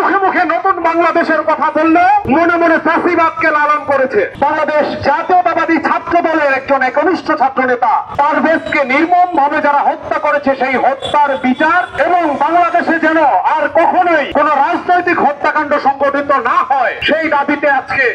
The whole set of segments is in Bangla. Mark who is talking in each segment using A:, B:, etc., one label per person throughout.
A: মুখে মুখে নতুন বাংলাদেশের কথা বললে মনে মনে ফ্যাসিবাদকে লালন করেছে। বাংলাদেশ জাতীয়তাবাদী ছাত্র দলের একজন একনিষ্ঠ ছাত্র নেতা পারভেজকে নির্মম ভাবে যারা হত্যা করেছে সেই হত্যার বিচার এবং বাংলাদেশে যেন আর কখনোই কোন রাজনৈতিক হত্যাকাণ্ড সংঘটিত না হয় সেই দাবিতে আজকে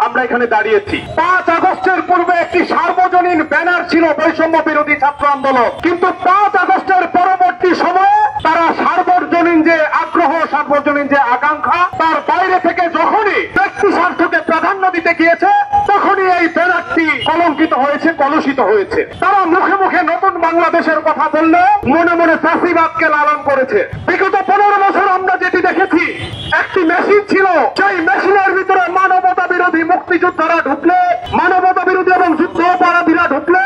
A: আমরা এখানে দাঁড়িয়েছি। 5 আগস্টের পূর্বে একটি সার্বজনীন ব্যানার ছিল বৈষম্য বিরোধী ছাত্র আন্দোলন, কিন্তু 5 আগস্টের পরবর্তী সময়ে তারা সার্বজনীন যে আগ্রহ, সার্বজনীন যে আকাঙ্ক্ষা, তার বাইরে থেকে যখনই ব্যক্তি স্বার্থকে প্রাধান্য দিতে গিয়েছে তখনই এই ব্যানারটি কলঙ্কিত হয়েছে, কলুষিত হয়েছে। তারা মুখে মুখে নতুন বাংলাদেশের কথা বললে মনে মনে ফ্যাসিবাদকে লালন করেছে। বিগত 15 বছর আমরা যেটি দেখেছি, একটি মেশিন ছিল, সেই মেশিনের ভিতরে মানবতা বিরোধী মুক্তিযোদ্ধারা ঢুকলে, মানবতা বিরোধী এবং যুদ্ধ অপরাধীরা ঢুকলে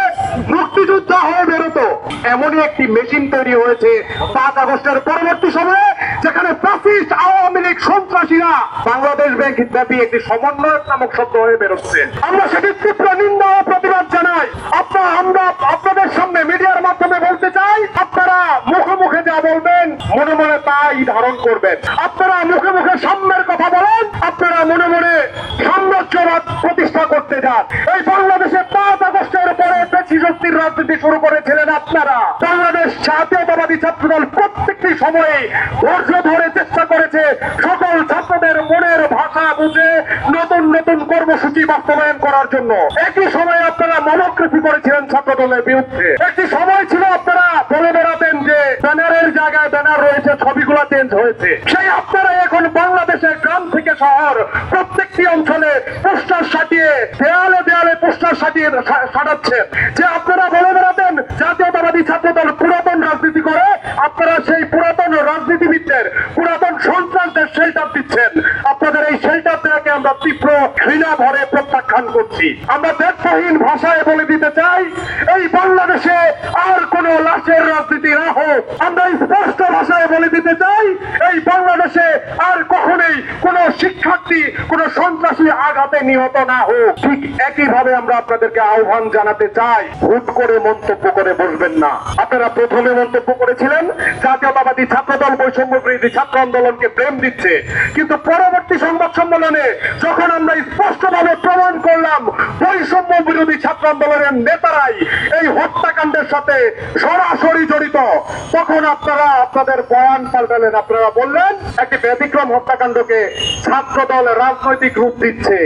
A: মুক্তিযোদ্ধা হয়ে বেরোতো। এমনই একটি মেশিন তৈরি হয়েছে 5 আগস্টের পরবর্তী সময়ে, যেখানে ফ্যাসিস্ট আওয়ামী লীগ সন্ত্রাসীরা বাংলাদেশ ব্যাংক ব্যাপী একটি সমন্বয়ক নামক শব্দ হয়ে বেরোচ্ছে। আমরা সেটি তীব্র নিন্দা ও প্রতিবাদ জানাই। আমরা আপনাদের সামনে মিডিয়ার মাধ্যমে বলতে চাই, আপনারা মুখে মুখে যা বলবেন মনে মনে তাই ধারণ করবেন। আপনারা মুখে মুখে সাম্যের কথা বলেন, আপনারা মনে মনে সাম্রাজ্যবাদ প্রতিষ্ঠা করতে যান। এই বাংলাদেশে 5 আগস্টের পরে পেশি শক্তির রাজনীতি শুরু করেছিলেন আপনারা। বাংলাদেশ জাতীয়তাবাদী ছাত্রদল প্রত্যেকটি সময়ে ধৈর্য ধরে চেষ্টা করেছে সকল ছাত্রদের মনের ভাষা বুঝে নতুন নতুন কর্মসূচি বাস্তবায়ন করার জন্য। একই সময় আপনারা মনোগ্রাফি করেছিলেন ছাত্রদলের বিরুদ্ধে। একটি সময় ছিল আপনারা বলে বেড়াতেন যে ব্যানারের জায়গায় ব্যানার রয়েছে, ছবিগুলো চেঞ্জ হয়েছে। সেই আপনারা এখন বাংলাদেশের গ্রাম থেকে শহর প্রত্যেকটি অঞ্চলে পোস্টার সাটিয়ে দেয়ালে দেয়ালে পোস্টার সাটাচ্ছেন যে আপনারা বলে বেড়াতেন জাতীয়তাবাদী ছাত্রদল পুরাতন রাজনীতি করে। আপনারা সেই পুরাতন রাজনীতিবিদদের, পুরাতন সন্ত্রাসদের শেল্টার দিচ্ছেন। আপনাদের এই শেল্টার দেওয়াকে আমরা তীব্র ঘৃণা ভরে প্রত্যাখ্যান করছি। আমরা দ্ব্যর্থহীন ভাষায় বলে দিতে চাই, এই বাংলাদেশে আর কোন লাশের রাজনীতি না হোক। আমরা স্পষ্ট ভাষায় বলে দিতে চাই, এই বাংলাদেশে আর কখনোই কোন শিক্ষার্থী কোন সন্ত্রাসী আঘাতে নিহত না হোক। ঠিক একইভাবে আমরা আপনাদেরকে আহ্বান জানাতে চাই, হুট করে মন্তব্য করে বসবেন না। আপনারা প্রথমে মন্তব্য করেছিলেন জাতীয়তাবাদী ছাত্রদল বৈষম্য বিরোধী ছাত্র আন্দোলনকে প্রেম দিচ্ছে, কিন্তু পরবর্তী সংবাদ সম্মেলনে যখন আমরা স্পষ্টভাবে প্রমাণ করলাম বৈষম্য বিরোধী ছাত্র আন্দোলনের নেতারাই এই হত্যাকাণ্ডের সাথে সরাসরি জড়িত, তখন আপনারা আপনাদের বয়ান পাল্টালেন। আপনারা বললেন একটি ব্যতিক্রম হত্যাকাণ্ডকে ছাত্রদল রাজনৈতিক রূপ দিচ্ছে।